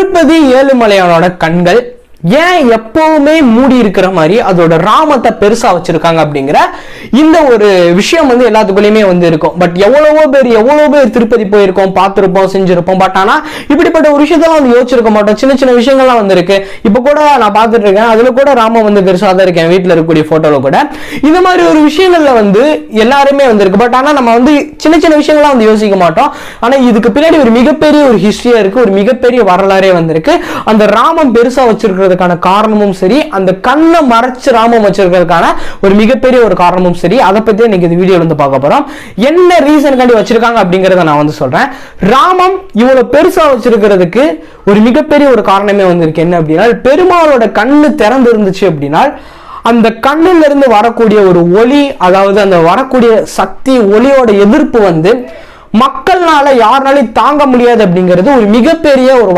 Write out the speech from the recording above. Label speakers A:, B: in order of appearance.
A: திருப்பதி ஏழுமலையானோட கண்கள் ஏன் எப்பவுமே மூடி இருக்கிற மாதிரி அதோட ராமத்தை பெருசா வச்சிருக்காங்க அப்படிங்கிற இந்த ஒரு விஷயம் எல்லாத்துக்குள்ளயுமே இருக்கும். பட் எவ்வளவோ பேர் திருப்பதி போயிருக்கோம், பார்த்திருப்போம், செஞ்சிருப்போம். பட் ஆனா இப்படிப்பட்ட ஒரு விஷயத்தெல்லாம் யோசிச்சிருக்க மாட்டோம். சின்ன சின்ன விஷயங்கள்லாம் இருக்கு. இப்ப கூட நான் பார்த்துட்டு இருக்கேன், அதுல கூட ராமம் பெருசா தான் இருக்கேன் வீட்டுல இருக்கக்கூடிய போட்டோல கூட. இந்த மாதிரி ஒரு விஷயங்கள்ல எல்லாருமே இருக்கு. பட் ஆனா நம்ம சின்ன சின்ன விஷயங்கள்லாம் யோசிக்க மாட்டோம். ஆனா இதுக்கு பின்னாடி ஒரு மிகப்பெரிய ஒரு ஹிஸ்டரியா இருக்கு, ஒரு மிகப்பெரிய வரலாறே இருக்கு. அந்த ராமம் பெருசா வச்சிருக்கிறது காரணமும் சரி, அந்த கண்ணை மறைச்சு ராமம் வச்சிருக்கிறதுக்கான ஒரு மிகப்பெரிய ஒரு காரணமும் சரி, அதை பத்தி இன்னைக்கு இந்த வீடியோல பார்க்க போறோம். என்ன ரீசன் காண்டி வச்சிருக்காங்க அப்படிங்கறத நான் சொல்றேன். ராமம் இவ்வளவு பெருசா வச்சிருக்கிறதுக்கு ஒரு மிகப்பெரிய ஒரு காரணமே இருக்கு. என்ன அப்படின்னா, பெருமாளோட கண்ணு திறந்து இருந்துச்சு அப்படின்னா அந்த கண்ணுல இருந்து வரக்கூடிய ஒரு ஒளி, அதாவது அந்த வரக்கூடிய சக்தி ஒளியோட எதிர்ப்பு மக்கள்னால யாருனாலையும் தாங்க முடியாது அப்படிங்கிறது ஒரு மிகப்பெரிய ஒரு